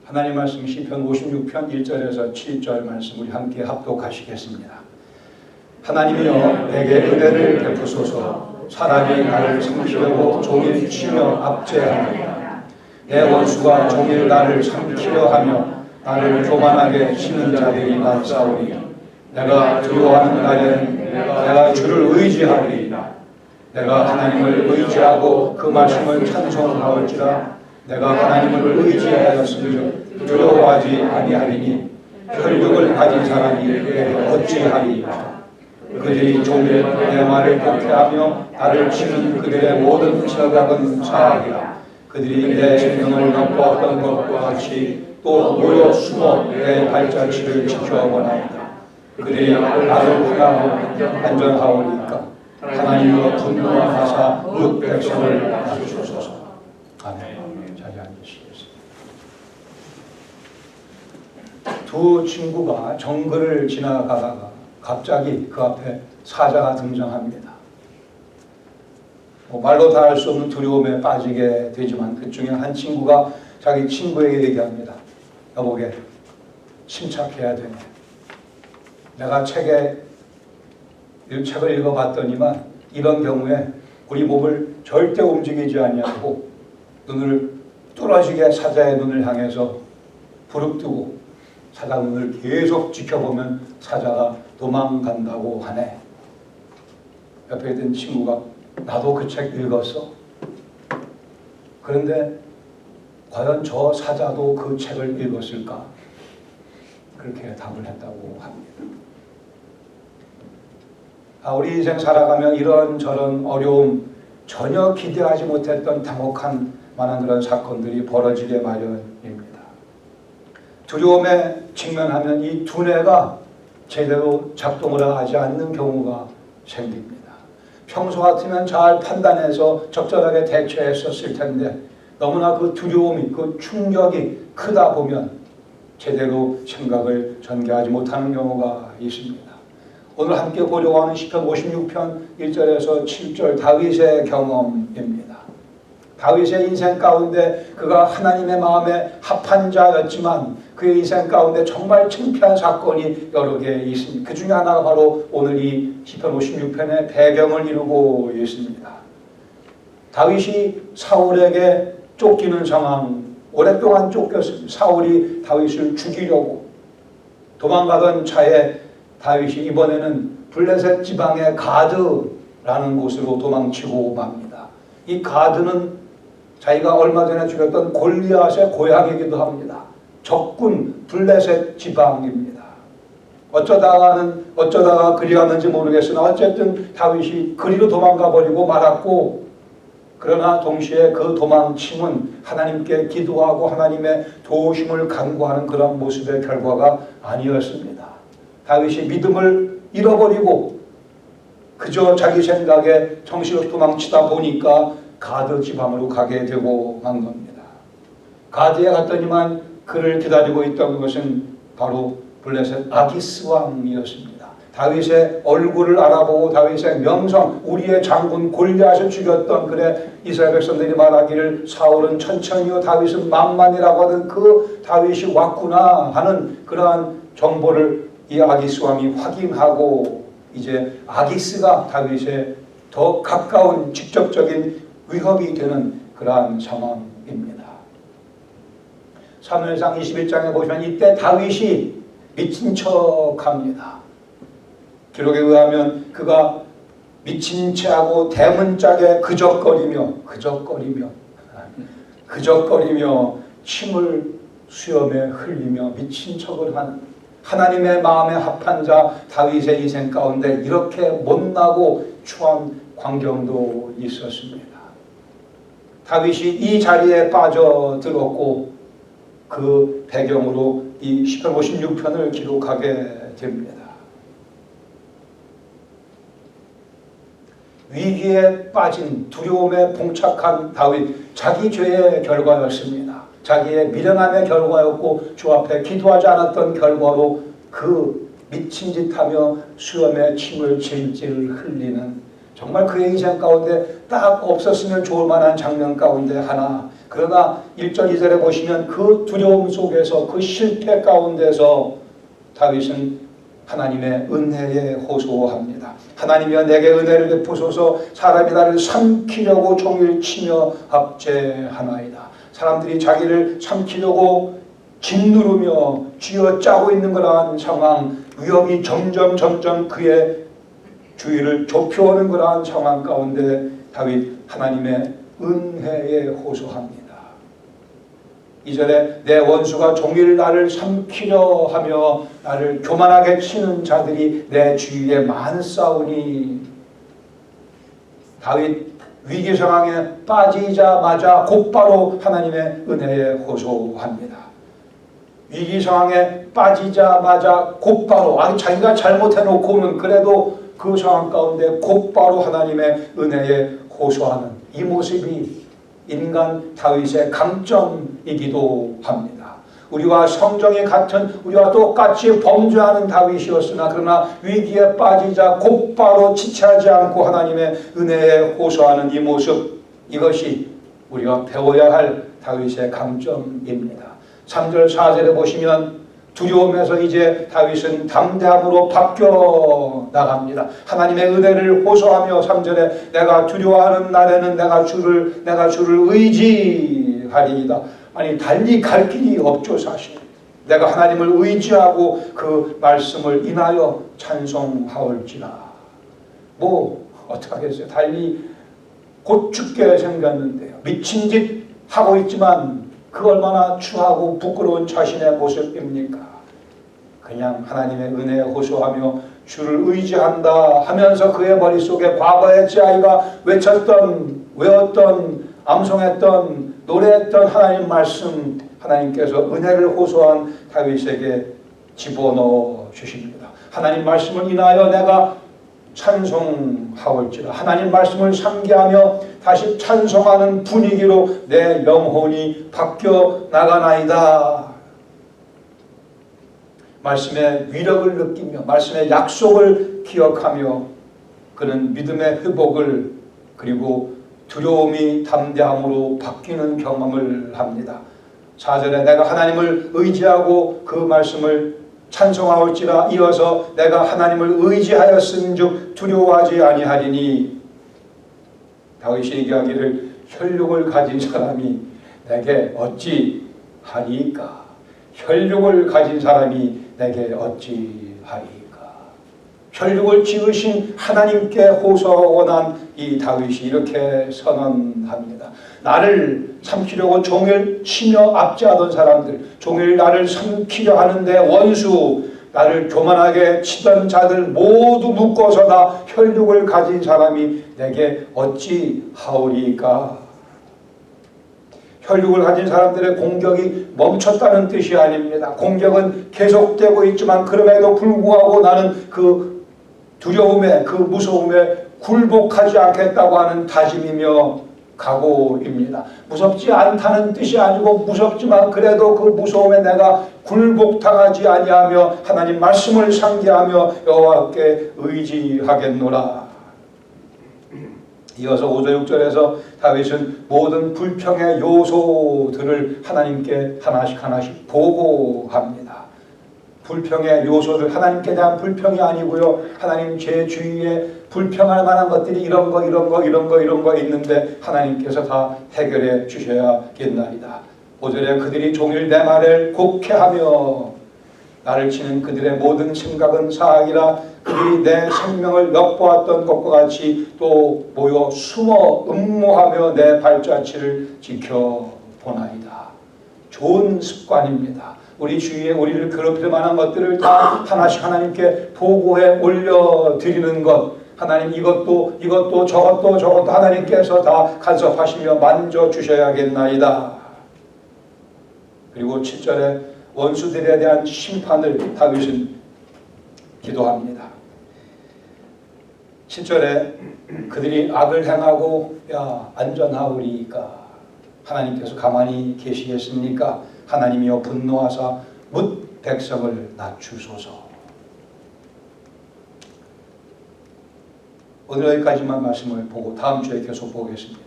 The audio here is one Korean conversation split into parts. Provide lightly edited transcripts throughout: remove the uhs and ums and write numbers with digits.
하나님 말씀 시편 56편 1절에서 7절 말씀 우리 함께 합독하시겠습니다. 하나님이여 내게 은혜를 베푸소서. 사람이 나를 삼키려고 종일 치며 압제하느니라. 내 원수가 종일 나를 삼키려 하며 나를 교만하게 치는 자들이 많사오니 내가 두려워하는 날에는 내가 주를 의지하리이다. 내가 하나님을 의지하고 그 말씀을 찬송하올지라. 내가 하나님을 의지하였으니 두려워하지 아니하리니 혈육을 가진 사람이 내게 어찌하리이까. 그들이 종일 내 말을 독해하며 나를 치는 그들의 모든 저각은 사악이라. 그들이 내 생명을 넘보았던 것과 같이 또 모여 숨어 내 발자취를 지켜보나이다. 그들이 나를 하나하고 안전하오니까 하나님으로 분노하사 뭇 백성을 낮추소서. 아멘. 자리 앉으시겠습니다. 두 친구가 정글을 지나가다가 갑자기 그 앞에 사자가 등장합니다. 말로 다 할 수 없는 두려움에 빠지게 되지만 그 중에 한 친구가 자기 친구에게 얘기합니다. 여보게, 침착해야 되네. 내가 책을 읽어봤더니만 이런 경우에 우리 몸을 절대 움직이지 아니하고 눈을 뚫어지게 사자의 눈을 향해서 부릅뜨고 사자 눈을 계속 지켜보면 사자가 도망간다고 하네. 옆에 있던 친구가 나도 그 책 읽었어. 그런데 과연 저 사자도 그 책을 읽었을까? 그렇게 답을 했다고 합니다. 우리 인생 살아가면 이런저런 어려움, 전혀 기대하지 못했던 당혹한 만한 그런 사건들이 벌어지게 마련입니다. 두려움에 직면하면 이 두뇌가 제대로 작동을 하지 않는 경우가 생깁니다. 평소 같으면 잘 판단해서 적절하게 대처했었을 텐데 너무나 그 두려움이, 그 충격이 크다 보면 제대로 생각을 전개하지 못하는 경우가 있습니다. 오늘 함께 보려고 하는 시편 56편 1절에서 7절 다윗의 경험입니다. 다윗의 인생 가운데 그가 하나님의 마음에 합한 자였지만 그의 인생 가운데 정말 창피한 사건이 여러 개 있습니다. 그 중에 하나가 바로 오늘 이 시편 56편의 배경을 이루고 있습니다. 다윗이 사울에게 쫓기는 상황, 오랫동안 쫓겼습니다. 사울이 다윗을 죽이려고 도망가던 차에 다윗이 이번에는 블레셋 지방의 가드라는 곳으로 도망치고 맙니다. 이 가드는 자기가 얼마 전에 죽였던 골리앗의 고향이기도 합니다. 적군 블레셋 지방입니다. 어쩌다가 그리 갔는지 모르겠으나 어쨌든 다윗이 그리로 도망가 버리고 말았고, 그러나 동시에 그 도망침은 하나님께 기도하고 하나님의 도우심을 간구하는 그런 모습의 결과가 아니었습니다. 다윗이 믿음을 잃어버리고 그저 자기 생각에 정신없이 도망치다 보니까 가드 지방으로 가게 되고 만 겁니다. 가드에 갔더니만 그를 기다리고 있던 것은 바로 블레셋 아기스 왕이었습니다. 다윗의 얼굴을 알아보고 다윗의 명성, 우리의 장군 골리앗을 죽였던 그래 이스라엘 백성들이 말하기를 사울은 천천히요 다윗은 만만이라고 하는 그 다윗이 왔구나 하는 그러한 정보를 이 아기스 왕이 확인하고 이제 아기스가 다윗의 더 가까운 직접적인 위협이 되는 그러한 상황입니다. 사무엘상 21장에 보시면 이때 다윗이 미친 척합니다. 기록에 의하면 그가 미친 채하고 대문짝에 그적거리며 침을 수염에 흘리며 미친 척을 하는 하나님의 마음에 합한 자 다윗의 인생 가운데 이렇게 못나고 추한 광경도 있었습니다. 다윗이 이 자리에 빠져들었고 그 배경으로 이 시편 56편을 기록하게 됩니다. 위기에 빠진 두려움에 봉착한 다윗, 자기 죄의 결과였습니다. 자기의 미련함의 결과였고 주 앞에 기도하지 않았던 결과로 그 미친 짓하며 수염에 침을 질질 흘리는 정말 그의 인생 가운데 딱 없었으면 좋을 만한 장면 가운데 하나. 그러나 1절 2절에 보시면 그 두려움 속에서 그 실패 가운데서 다윗은 하나님의 은혜에 호소합니다. 하나님이여 내게 은혜를 베푸소서. 사람이 나를 삼키려고 종일 치며 압제하나이다. 사람들이 자기를 삼키려고 짓누르며 쥐어짜고 있는 그러한 상황, 위험이 점점 그의 주위를 좁혀오는 그러한 상황 가운데 다윗 하나님의 은혜에 호소합니다. 2절에 내 원수가 종일 나를 삼키려 하며 나를 교만하게 치는 자들이 내 주위에 많사오니. 다윗 위기 상황에 빠지자마자 곧바로 하나님의 은혜에 호소합니다. 위기 상황에 빠지자마자 곧바로, 아니 자기가 잘못해놓고는 그래도 그 상황 가운데 곧바로 하나님의 은혜에 호소하는 이 모습이 인간 다윗의 강점이기도 합니다. 우리와 성정이 같은, 우리와 똑같이 범죄하는 다윗이었으나 그러나 위기에 빠지자 곧바로 지체하지 않고 하나님의 은혜에 호소하는 이 모습, 이것이 우리가 배워야 할 다윗의 강점입니다. 3절 4절에 보시면 두려움에서 이제 다윗은 담대함으로 바뀌어 나갑니다. 하나님의 은혜를 호소하며 3절에 내가 두려워하는 날에는 내가 주를 의지하리이다. 아니 달리 갈 길이 없죠. 사실 내가 하나님을 의지하고 그 말씀을 인하여 찬송하올지라. 뭐 어떡하겠어요. 달리 곧 죽게 생겼는데요. 미친 짓 하고 있지만 그 얼마나 추하고 부끄러운 자신의 모습입니까? 그냥 하나님의 은혜에 호소하며 주를 의지한다 하면서 그의 머릿속에 과거의 아이가 외웠던 암송했던 노래했던 하나님 말씀, 하나님께서 은혜를 호소한 다윗에게 집어넣어 주십니다. 하나님 말씀을 인하여 내가 찬송하올지라. 하나님 말씀을 상기하며 다시 찬송하는 분위기로 내 영혼이 바뀌어 나가나이다. 말씀의 위력을 느끼며 말씀의 약속을 기억하며 그는 믿음의 회복을, 그리고 두려움이 담대함으로 바뀌는 경험을 합니다. 4절에 내가 하나님을 의지하고 그 말씀을 찬송하올지라. 이어서 내가 하나님을 의지하였은즉 두려워하지 아니하리니. 다윗이 얘기하기를 혈육을 가진 사람이 내게 어찌 하리까. 혈육을 가진 사람이 내게 어찌 하리까. 혈육을 지으신 하나님께 호소원한 이 다윗이 이렇게 선언합니다. 나를 삼키려고 종일 치며 압제하던 사람들, 종일 나를 삼키려 하는데 원수, 나를 교만하게 치던 자들 모두 묶어서 다 혈육을 가진 사람이 내게 어찌 하오리까. 혈육을 가진 사람들의 공격이 멈췄다는 뜻이 아닙니다. 공격은 계속되고 있지만 그럼에도 불구하고 나는 그 두려움에, 그 무서움에 굴복하지 않겠다고 하는 다짐이며 각오입니다. 무섭지 않다는 뜻이 아니고 무섭지만 그래도 그 무서움에 내가 굴복당하지 아니하며 하나님 말씀을 상기하며 여호와께 의지하겠노라. 이어서 5절 6절에서 다윗은 모든 불평의 요소들을 하나님께 하나씩 보고합니다. 불평의 요소들, 하나님께 대한 불평이 아니고요, 하나님 제 주위에 불평할 만한 것들이 이런 거 있는데 하나님께서 다 해결해 주셔야겠나이다. 5절에 그들이 종일 내 말을 곡해하며 나를 치는 그들의 모든 생각은 사악이라. 그들이 내 생명을 엿보았던 것과 같이 또 모여 숨어 음모하며 내 발자취를 지켜보나이다. 좋은 습관입니다. 우리 주위에 우리를 괴롭힐 만한 것들을 다 하나씩 하나님께 보고해 올려드리는 것, 하나님 이것도 저것도 하나님께서 다 간섭하시며 만져주셔야겠나이다. 그리고 7절에 원수들에 대한 심판을 다윗은 기도합니다. 7절에 그들이 악을 행하고 안전하오리까. 하나님께서 가만히 계시겠습니까? 하나님이여 분노하사 뭇 백성을 낮추소서. 오늘 여기까지만 말씀을 보고 다음 주에 계속 보겠습니다.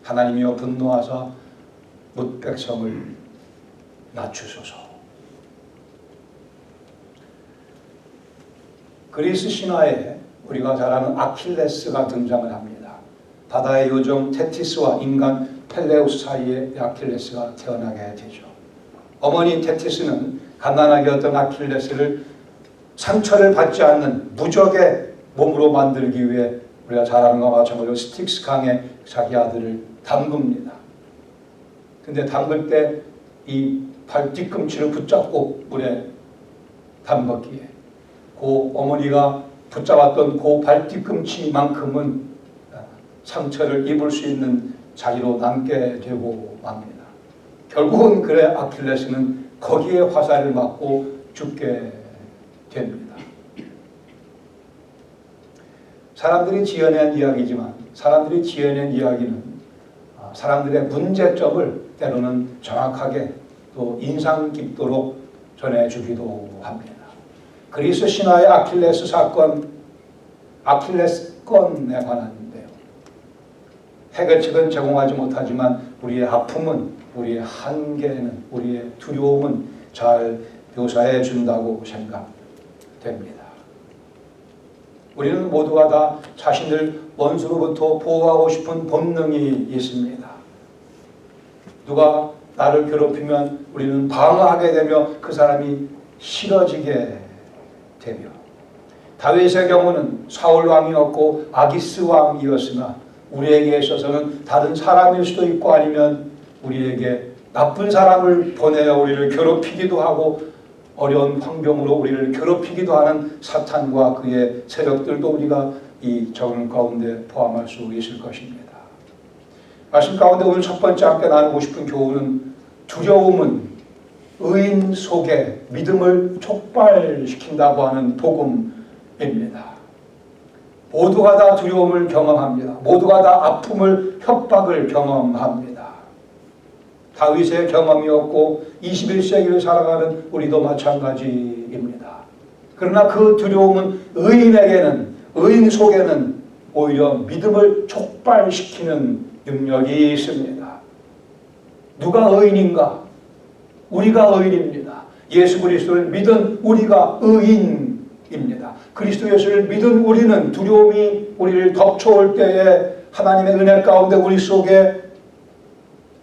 하나님이여 분노하사 뭇 백성을 낮추소서. 그리스 신화에 우리가 잘 아는 아킬레스가 등장을 합니다. 바다의 요정 테티스와 인간 펠레우스 사이에 아킬레스가 태어나게 되죠. 어머니 테티스는 갓난아기 였던 아킬레스를 상처를 받지 않는 무적의 몸으로 만들기 위해 우리가 잘 아는 것과 마찬가지로 스틱스 강에 자기 아들을 담급니다. 근데 담글 때 이 발 뒤꿈치를 붙잡고 물에 담갔기에 그 어머니가 붙잡았던 그 발 뒤꿈치만큼은 상처를 입을 수 있는 자리로 남게 되고 맙니다. 결국은 그래 아킬레스는 거기에 화살을 맞고 죽게 됩니다. 사람들이 지어낸 이야기지만 사람들이 지어낸 이야기는 사람들의 문제점을 때로는 정확하게 또 인상 깊도록 전해주기도 합니다. 그리스 신화의 아킬레스 사건, 아킬레스건에 관한데요. 해결책은 제공하지 못하지만 우리의 아픔은, 우리의 한계는, 우리의 두려움은 잘 묘사해 준다고 생각됩니다. 우리는 모두가 다 자신을 원수로부터 보호하고 싶은 본능이 있습니다. 누가 나를 괴롭히면 우리는 방어하게 되며 그 사람이 싫어지게 되며, 다윗의 경우는 사울 왕이었고 아기스 왕이었으나 우리에게 있어서는 다른 사람일 수도 있고 아니면 우리에게 나쁜 사람을 보내어 우리를 괴롭히기도 하고 어려운 환경으로 우리를 괴롭히기도 하는 사탄과 그의 세력들도 우리가 이 적응 가운데 포함할 수 있을 것입니다. 말씀 가운데 오늘 첫 번째 함께 나누고 싶은 교훈은 두려움은 의인 속에 믿음을 촉발시킨다고 하는 복음입니다. 모두가 다 두려움을 경험합니다. 모두가 다 아픔을, 협박을 경험합니다. 다윗의 경험이었고 21세기를 살아가는 우리도 마찬가지입니다. 그러나 그 두려움은 의인 속에는 오히려 믿음을 촉발시키는 능력이 있습니다. 누가 의인인가? 우리가 의인입니다. 예수 그리스도를 믿은 우리가 의인입니다. 그리스도 예수를 믿은 우리는 두려움이 우리를 덮쳐올 때에 하나님의 은혜 가운데 우리 속에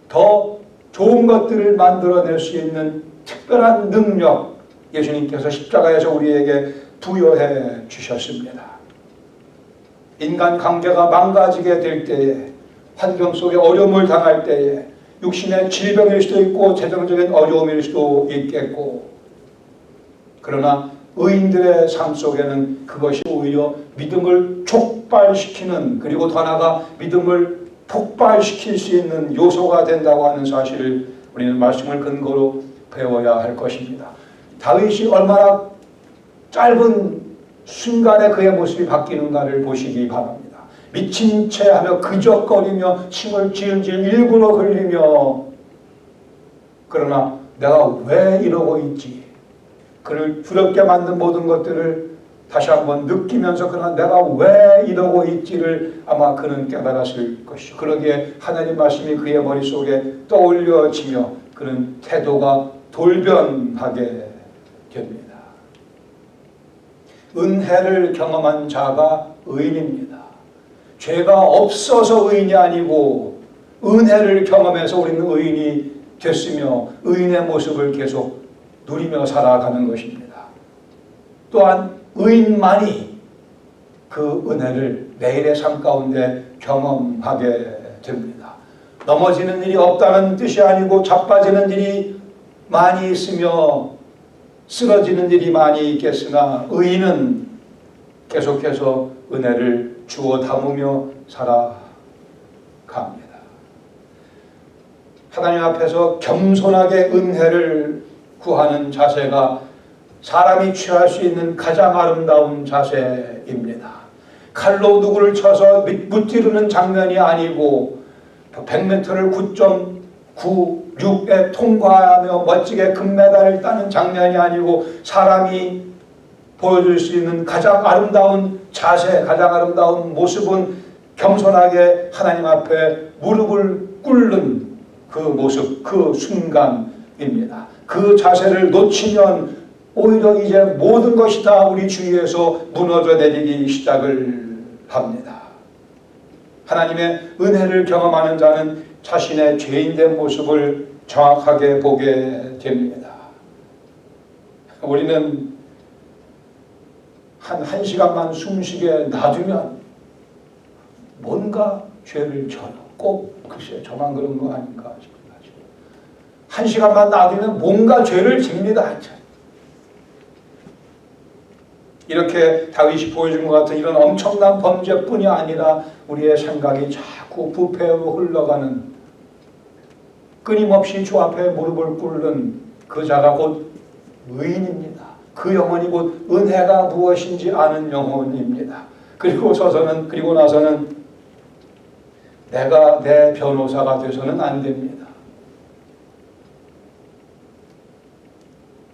더 좋은 것들을 만들어낼 수 있는 특별한 능력, 예수님께서 십자가에서 우리에게 부여해 주셨습니다. 인간 관계가 망가지게 될 때에, 환경 속에 어려움을 당할 때에, 육신의 질병일 수도 있고 재정적인 어려움일 수도 있겠고, 그러나 의인들의 삶 속에는 그것이 오히려 믿음을 촉발시키는, 그리고 더 나아가 믿음을 폭발시킬 수 있는 요소가 된다고 하는 사실을 우리는 말씀을 근거로 배워야 할 것입니다. 다윗이 얼마나 짧은 순간에 그의 모습이 바뀌는가를 보시기 바랍니다. 미친 채 하며 그적거리며 침을 질질 일부러 흘리며, 그러나 내가 왜 이러고 있지? 그를 두렵게 만든 모든 것들을 다시 한번 느끼면서, 그러나 내가 왜 이러고 있지를 아마 그는 깨달았을 것이죠. 그러기에 하나님 말씀이 그의 머릿속에 떠올려지며 그는 태도가 돌변하게 됩니다. 은혜를 경험한 자가 의인입니다. 죄가 없어서 의인이 아니고 은혜를 경험해서 우리는 의인이 됐으며 의인의 모습을 계속 누리며 살아가는 것입니다. 또한 의인만이 그 은혜를 매일의 삶 가운데 경험하게 됩니다. 넘어지는 일이 없다는 뜻이 아니고 자빠지는 일이 많이 있으며 쓰러지는 일이 많이 있겠으나 의인은 계속해서 은혜를 주워 담으며 살아갑니다. 하나님 앞에서 겸손하게 은혜를 구하는 자세가 사람이 취할 수 있는 가장 아름다운 자세입니다. 칼로 누구를 쳐서 무찌르는 장면이 아니고 100m를 9.96에 통과하며 멋지게 금메달을 따는 장면이 아니고 사람이 보여줄 수 있는 가장 아름다운 자세, 가장 아름다운 모습은 겸손하게 하나님 앞에 무릎을 꿇는 그 모습, 그 순간입니다. 그 자세를 놓치면 오히려 이제 모든 것이 다 우리 주위에서 무너져 내리기 시작을 합니다. 하나님의 은혜를 경험하는 자는 자신의 죄인된 모습을 정확하게 보게 됩니다. 우리는 한 시간만 숨쉬게 놔두면 뭔가 죄를 져요. 꼭 글쎄 저만 그런 거 아닌가 싶어요. 한 시간만 놔두면 뭔가 죄를 집니다. 이렇게 다윗이 보여준 것 같은 이런 엄청난 범죄뿐이 아니라 우리의 생각이 자꾸 부패로 흘러가는, 끊임없이 주 앞에 무릎을 꿇는 그 자가 곧 의인입니다. 그 영혼이 곧 은혜가 무엇인지 아는 영혼입니다. 그리고 나서는 내가 내 변호사가 돼서는 안 됩니다.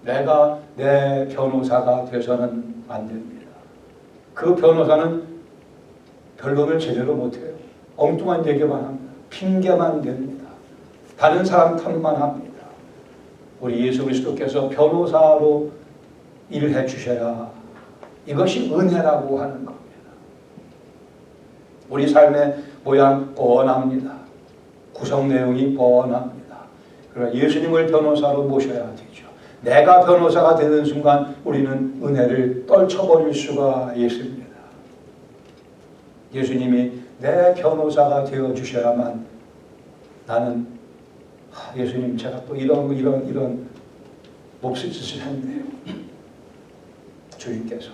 내가 내 변호사가 돼서는 안 됩니다. 그 변호사는 변론을 제대로 못해요. 엉뚱한 얘기만 합니다. 핑계만 댑니다. 다른 사람 탓만 합니다. 우리 예수 그리스도께서 변호사로 일해 주셔야 이것이 은혜라고 하는 겁니다. 우리 삶의 모양 뻔합니다. 구성 내용이 뻔합니다. 그러나 예수님을 변호사로 모셔야 되죠. 내가 변호사가 되는 순간 우리는 은혜를 떨쳐버릴 수가 있습니다. 예수님이 내 변호사가 되어 주셔야만 나는 예수님 제가 또 이런 몹쓸 짓을 했네요. 주님께서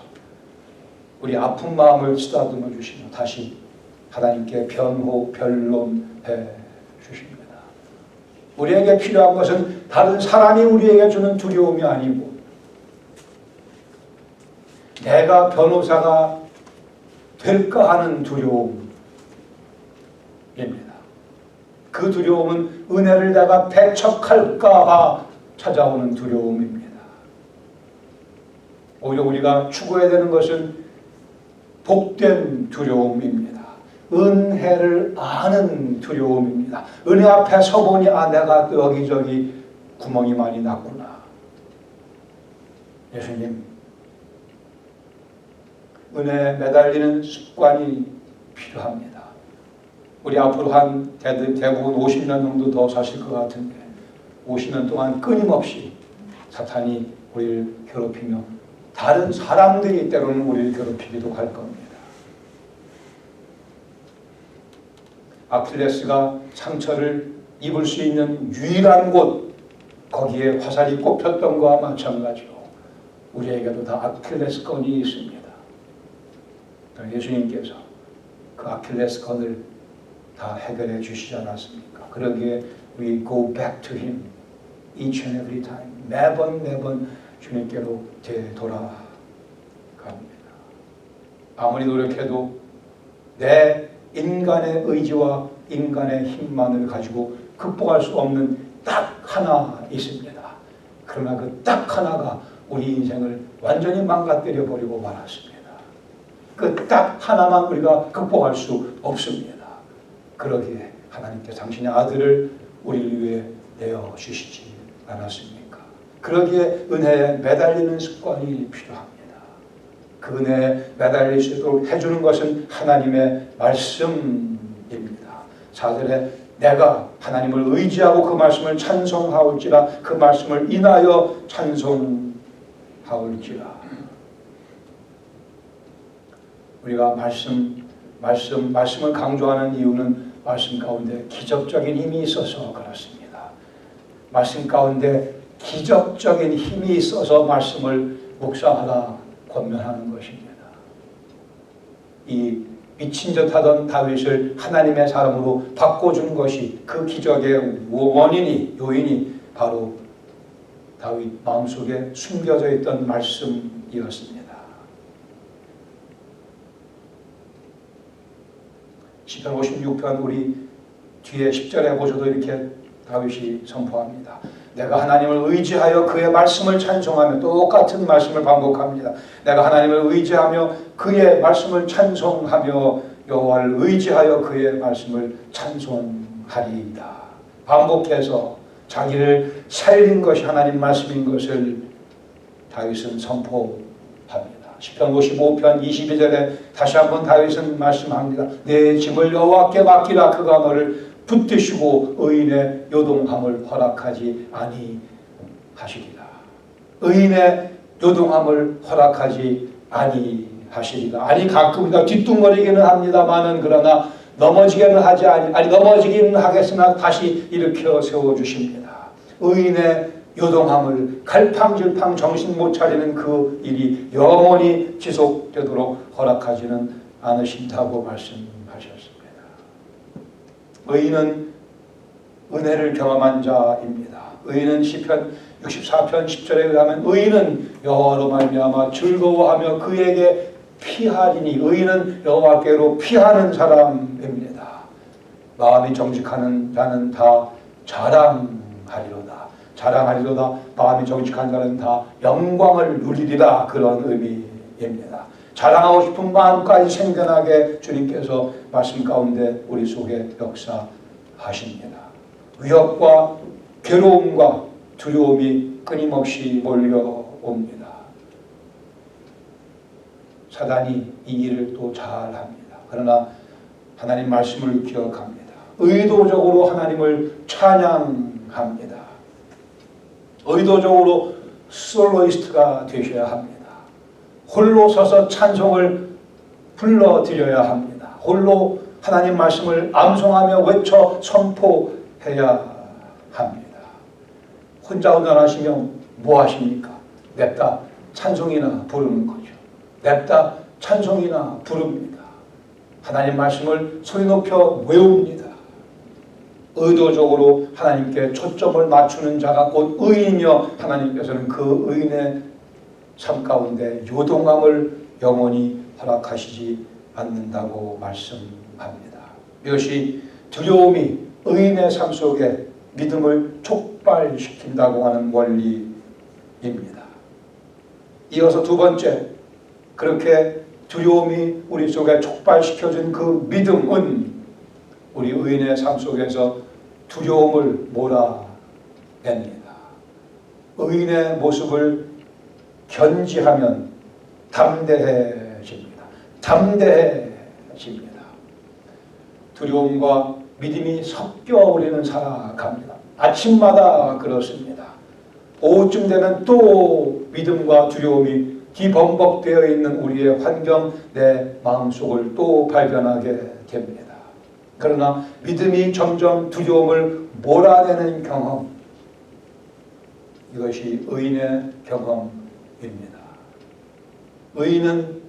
우리 아픈 마음을 쓰다듬어 주시며 다시 하나님께 변론해 주십니다. 우리에게 필요한 것은 다른 사람이 우리에게 주는 두려움이 아니고 내가 변호사가 될까 하는 두려움입니다. 그 두려움은 은혜를 내가 배척할까 찾아오는 두려움입니다. 오히려 우리가 추구해야 되는 것은 복된 두려움입니다. 은혜를 아는 두려움입니다. 은혜 앞에 서보니 내가 여기저기 구멍이 많이 났구나. 예수님, 은혜에 매달리는 습관이 필요합니다. 우리 앞으로 대부분 50년 정도 더 사실 것 같은데 50년 동안 끊임없이 사탄이 우리를 괴롭히며 다른 사람들이 때로는 우리를 괴롭히기도 할 겁니다. 아킬레스가 상처를 입을 수 있는 유일한 곳, 거기에 화살이 꼽혔던 것과 마찬가지로 우리에게도 다 아킬레스건이 있습니다. 예수님께서 그 아킬레스건을 다 해결해 주시지 않았습니까? 그러기에 we go back to Him each and every time. 매번 주님께로 되돌아갑니다. 아무리 노력해도 내 인간의 의지와 인간의 힘만을 가지고 극복할 수 없는 딱 하나 있습니다. 그러나 그 딱 하나가 우리 인생을 완전히 망가뜨려 버리고 말았습니다. 그 딱 하나만 우리가 극복할 수 없습니다. 그러기에 하나님께서 당신의 아들을 우리를 위해 내어주시지 않았습니까? 그러기에 은혜에 매달리는 습관이 필요합니다. 그 은혜에 매달릴 수 있도록 해주는 것은 하나님의 말씀입니다. 4절에 내가 하나님을 의지하고 그 말씀을 찬송하올지라 그 말씀을 인하여 찬송하올지라. 우리가 말씀을 강조하는 이유는 말씀 가운데 기적적인 힘이 있어서 그렇습니다. 말씀 가운데 기적적인 힘이 있어서 말씀을 묵상하라 권면하는 것입니다. 이 미친 듯 하던 다윗을 하나님의 사람으로 바꿔준 것이 그 기적의 요인이 바로 다윗 마음속에 숨겨져 있던 말씀이었습니다. 시편 56편 우리 뒤에 10절에 보셔도 이렇게 다윗이 선포합니다. 내가 하나님을 의지하여 그의 말씀을 찬송하며, 똑같은 말씀을 반복합니다. 내가 하나님을 의지하며 그의 말씀을 찬송하며 여호와를 의지하여 그의 말씀을 찬송하리이다. 반복해서 자기를 살린 것이 하나님 말씀인 것을 다윗은 선포합니다. 시편 55편 22절에 다시 한번 다윗은 말씀합니다. 내 짐을 여호와께 맡기라. 그가 너를 붙드시고 의인의 요동함을 허락하지 아니하시리라. 의인의 요동함을 허락하지 아니하시리라. 아니 가끔 우리가 뒤뚱거리기는 합니다만은 그러나 넘어지기는 하지 아니 넘어지기는 하겠으나 다시 일으켜 세워주십니다. 의인의 요동함을 갈팡질팡 정신 못 차리는 그 일이 영원히 지속되도록 허락하지는 않으신다고 말씀하셨습니다. 의인은 은혜를 경험한 자입니다. 의인은 시편 64편 10절에 의하면 의인은 여호와로 말미암아 즐거워하며 그에게 피하리니, 의인은 여호와께로 피하는 사람입니다. 마음이 정직하는 자는 다 자랑하리로다. 자랑하리로다. 마음이 정직한 자는 다 영광을 누리리라. 그런 의미입니다. 자랑하고 싶은 마음까지 생겨나게 주님께서 말씀 가운데 우리 속에 역사하십니다. 위협과 괴로움과 두려움이 끊임없이 몰려옵니다. 사단이 이 일을 또 잘합니다. 그러나 하나님 말씀을 기억합니다. 의도적으로 하나님을 찬양합니다. 의도적으로 솔로이스트가 되셔야 합니다. 홀로 서서 찬송을 불러드려야 합니다. 홀로 하나님 말씀을 암송하며 외쳐 선포해야 합니다. 혼자 운전하시면 뭐 하십니까? 냅다 찬송이나 부르는 거죠. 냅다 찬송이나 부릅니다. 하나님 말씀을 소리 높여 외웁니다. 의도적으로 하나님께 초점을 맞추는 자가 곧 의인이며, 하나님께서는 그 의인의 삶 가운데 요동함을 영원히 허락하시지 않는다고 말씀합니다. 이것이 두려움이 의인의 삶 속에 믿음을 촉발시킨다고 하는 원리입니다. 이어서 두 번째, 그렇게 두려움이 우리 속에 촉발시켜준 그 믿음은 우리 의인의 삶 속에서 두려움을 몰아냅니다. 의인의 모습을 견지하면 담대해집니다. 담대해집니다. 두려움과 믿음이 섞여 우리는 살아갑니다. 아침마다 그렇습니다. 오후쯤 되면 또 믿음과 두려움이 뒤범벅되어 있는 우리의 환경, 내 마음속을 또 발견하게 됩니다. 그러나 믿음이 점점 두려움을 몰아내는 경험, 이것이 의인의 경험입니다. 의인은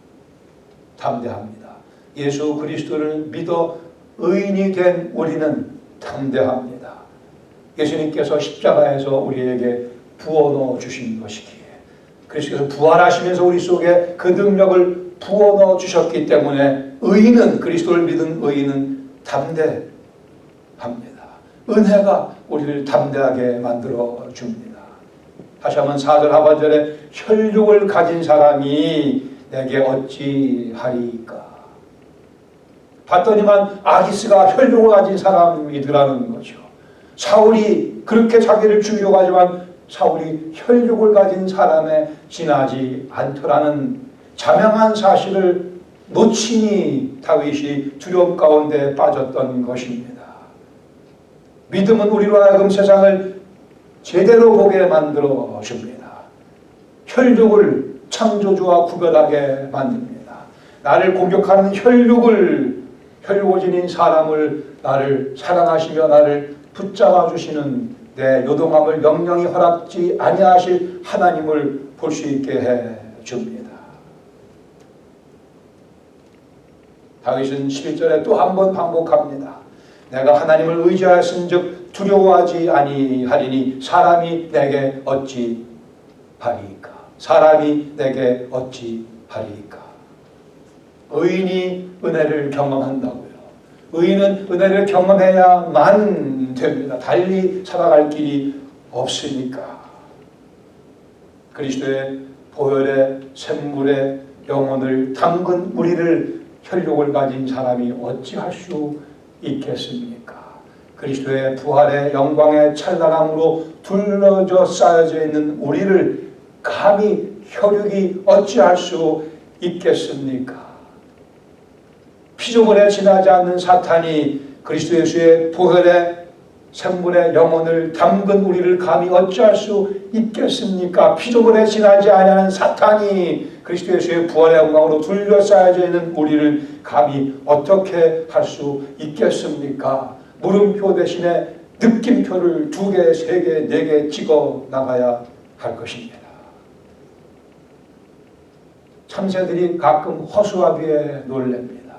담대합니다. 예수 그리스도를 믿어 의인이 된 우리는 담대합니다. 예수님께서 십자가에서 우리에게 부어넣어 주신 것이기에, 그리스도께서 부활하시면서 우리 속에 그 능력을 부어넣어 주셨기 때문에 의인은, 그리스도를 믿은 의인은 담대합니다. 은혜가 우리를 담대하게 만들어 줍니다. 다시 한번 4절 하반절에 혈육을 가진 사람이 내게 어찌하리까. 봤더니만 아기스가 혈육을 가진 사람이더라는 거죠. 사울이 그렇게 자기를 죽이려고 하지만 사울이 혈육을 가진 사람에 지나지 않더라는 자명한 사실을 놓치니 다윗이 두려움 가운데 빠졌던 것입니다. 믿음은 우리로 하여금 세상을 제대로 보게 만들어 줍니다. 혈육을 창조주와 구별하게 만듭니다. 나를 공격하는 혈육을 지닌 사람을 나를 사랑하시며 나를 붙잡아 주시는 내 요동함을 영영히 허락지 아니하실 하나님을 볼 수 있게 해 줍니다. 다윗은 11절에 또 한 번 반복합니다. 내가 하나님을 의지하였은즉 두려워하지 아니하리니 사람이 내게 어찌 하리이까. 사람이 내게 어찌 하리이까. 의인이 은혜를 경험한다고요. 의인은 은혜를 경험해야만 됩니다. 달리 살아갈 길이 없으니까. 그리스도의 보혈의 샘물의 영혼을 담근 우리를 혈육을 가진 사람이 어찌할 수 있겠습니까? 그리스도의 부활의 영광의 찬란함으로 둘러져 쌓여져 있는 우리를 감히 혈육이 어찌할 수 있겠습니까? 피조물에 지나지 않는 사탄이 그리스도 예수의 보혈의 샘물의 영혼을 담근 우리를 감히 어찌할 수 있겠습니까? 피조물에 지나지 아니하는 사탄이 그리스도 예수의 부활의 영광으로 둘러싸여져 있는 우리를 감히 어떻게 할 수 있겠습니까? 물음표 대신에 느낌표를 2개, 3개, 4개 찍어 나가야 할 것입니다. 참새들이 가끔 허수아비에 놀랍니다.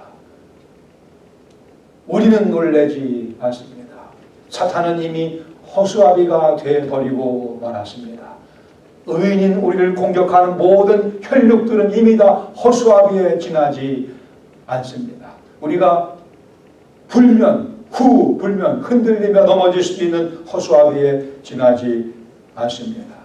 우리는 놀라지 않습니다. 사탄은 이미 허수아비가 되어버리고 말았습니다. 의인인 우리를 공격하는 모든 혈육들은 이미 다 허수아비에 지나지 않습니다. 우리가 불면 흔들리며 넘어질 수도 있는 허수아비에 지나지 않습니다.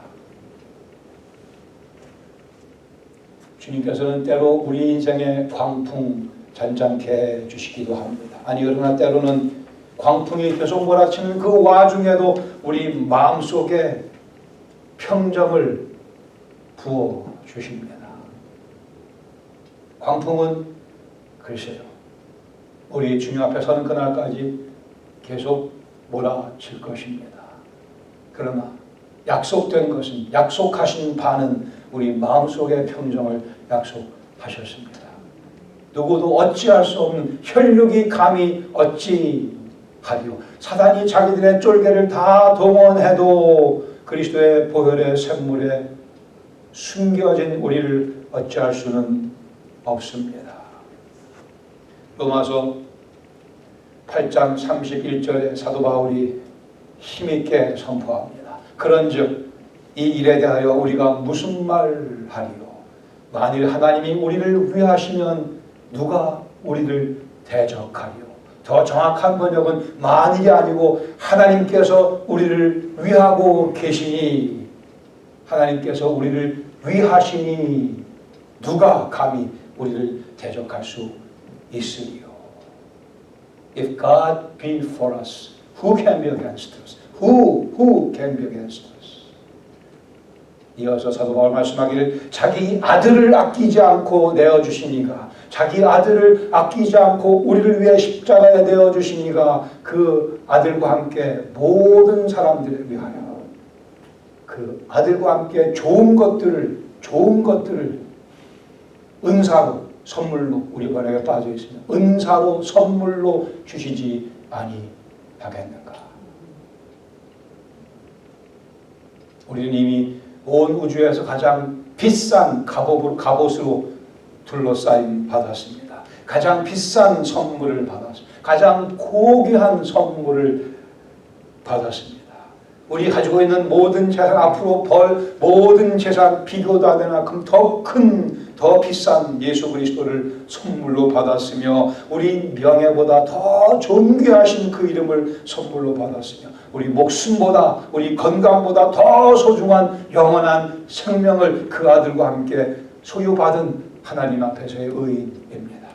주님께서는 때로 우리 인생의 광풍 잔잔케 해주시기도 합니다. 아니 그러나 때로는 광풍이 계속 몰아치는 그 와중에도 우리 마음속에 평정을 부어주십니다. 광풍은 글쎄요, 우리 주님 앞에 서는 그날까지 계속 몰아칠 것입니다. 그러나 약속된 것은, 약속하신 바는 우리 마음속의 평정을 약속하셨습니다. 누구도 어찌할 수 없는 혈육이 감히 어찌하리요. 사단이 자기들의 쫄개를 다 동원해도 그리스도의 보혈의 샘물에 숨겨진 우리를 어찌할 수는 없습니다. 로마서 8장 31절에 사도 바울이 힘있게 선포합니다. 그런즉 이 일에 대하여 우리가 무슨 말하리요? 만일 하나님이 우리를 위하시면 누가 우리를 대적하리요? 더 정확한 번역은 만일이 아니고 하나님께서 우리를 위하고 계시니, 하나님께서 우리를 위하시니 누가 감히 우리를 대적할 수 있으리요? If God be for us, who can be against us? Who can be against us? 이어서 사도 바울 말씀하기를 자기 아들을 아끼지 않고 내어주시니가, 자기 아들을 아끼지 않고 우리를 위해 십자가에 내어주시니가 그 아들과 함께 모든 사람들을 위하여 그 아들과 함께 좋은 것들을 은사로 선물로, 우리 번역에 빠져 있습니다. 은사로 선물로 주시지 아니하겠는가? 우리는 이미 온 우주에서 가장 비싼 갑옷으로 둘러싸임 받았습니다. 가장 비싼 선물을 받았습니다. 가장 고귀한 선물을 받았습니다. 우리 가지고 있는 모든 재산, 앞으로 벌 모든 재산 비교도 안 되나 더 비싼 예수 그리스도를 선물로 받았으며, 우리 명예보다 더 존귀하신 그 이름을 선물로 받았으며, 우리 목숨보다, 우리 건강보다 더 소중한 영원한 생명을 그 아들과 함께 소유받은 하나님 앞에서의 의인입니다.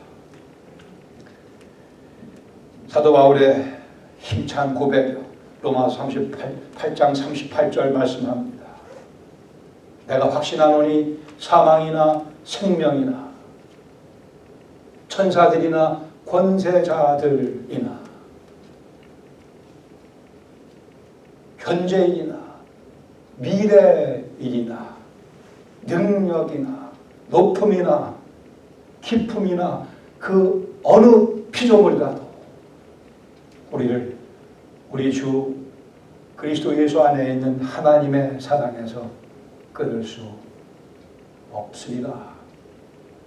사도 바울의 힘찬 고백이요, 로마서 8장 38절 말씀합니다. 내가 확신하노니 사망이나 생명이나 천사들이나 권세자들이나 현재이나 미래이나 능력이나 높음이나 깊음이나 그 어느 피조물이라도 우리 주 그리스도 예수 안에 있는 하나님의 사랑에서 끊을 수 없으리라.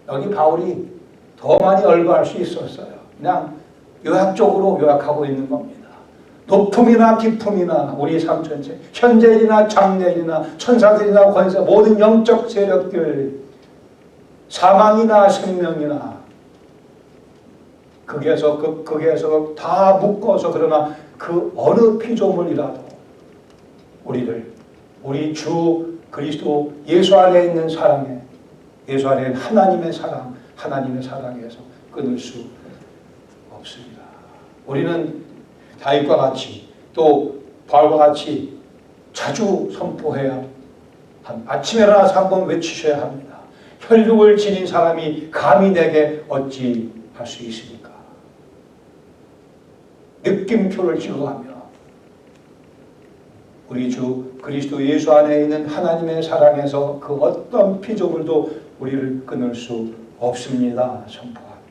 여기 바울이 더 많이 열거할 수 있었어요. 그냥 요약적으로 요약하고 있는 겁니다. 높음이나 깊음이나 우리 삶 전체, 현재일이나 장래일이나 천사들이나 권세, 모든 영적 세력들, 사망이나 생명이나 극에서 다 묶어서, 그러나 그 어느 피조물이라도 우리 주 그리스도 예수 안에 있는 사랑에, 예수 안에 있는 하나님의 사랑에서 끊을 수 없습니다. 우리는 다윗과 같이 또 바울과 같이 자주 선포해야 합니다. 아침에 일어나서 한번 외치셔야 합니다. 혈육을 지닌 사람이 감히 내게 어찌 할 수 있습니까? 느낌표를 찍어가며 우리 주 그리스도 예수 안에 있는 하나님의 사랑에서 그 어떤 피조물도 우리를 끊을 수 없습니다. 선포하며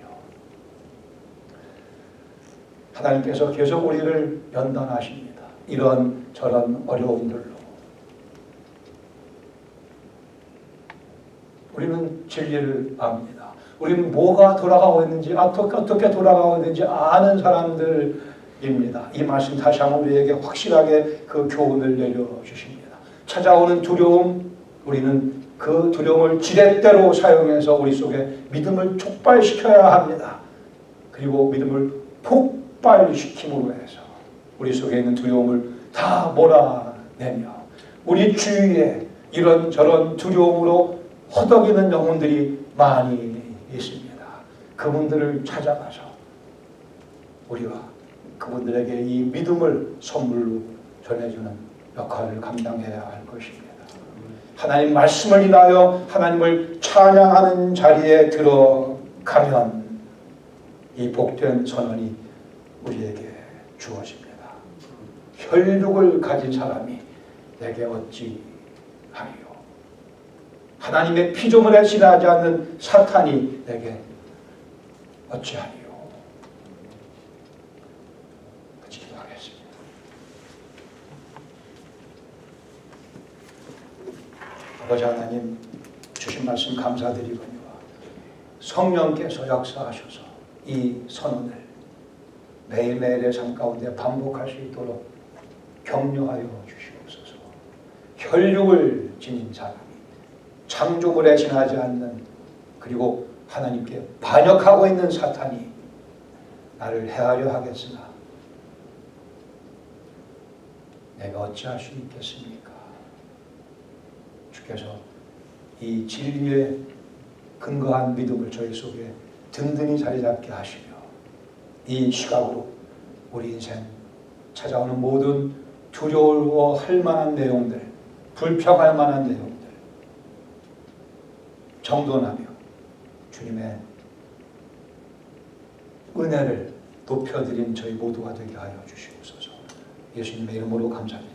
하나님께서 계속 우리를 연단하십니다. 이런 저런 어려움들로 우리는 진리를 압니다. 우리는 뭐가 돌아가고 있는지, 어떻게 돌아가고 있는지 아는 사람들입니다. 이 말씀 다시 한번 우리에게 확실하게 그 교훈을 내려주십니다. 찾아오는 두려움, 우리는 그 두려움을 지렛대로 사용해서 우리 속에 믿음을 촉발시켜야 합니다. 그리고 믿음을 폭발시킴으로 해서 우리 속에 있는 두려움을 다 몰아내며 우리 주위에 이런저런 두려움으로 허덕이는 영혼들이 많이 있습니다. 그분들을 찾아가서 우리가 그분들에게 이 믿음을 선물로 전해주는 역할을 감당해야 할 것입니다. 하나님 말씀을 인하여 하나님을 찬양하는 자리에 들어가면 이 복된 선언이 우리에게 주어집니다. 혈육을 가진 사람이 내게 어찌 하리요. 하나님의 피조물에 지나지 않는 사탄이 내게 어찌하리요. 같이 기도하겠습니다. 아버지 하나님 주신 말씀 감사드리거니와 성령께서 역사하셔서 이 선언을 매일매일의 삶 가운데 반복할 수 있도록 격려하여 주시옵소서. 혈육을 지닌 사람이 창조물에 지나지 않는 그리고 하나님께 반역하고 있는 사탄이 나를 해하려 하겠으나 내가 어찌할 수 있겠습니까? 주께서 이 진리에 근거한 믿음을 저희 속에 든든히 자리 잡게 하시며 이 시각으로 우리 인생 찾아오는 모든 두려워할 만한 내용들, 불평할 만한 내용들 정돈하며 주님의 은혜를 높여드린 저희 모두가 되게 하여 주시옵소서. 예수님의 이름으로 감사드립니다.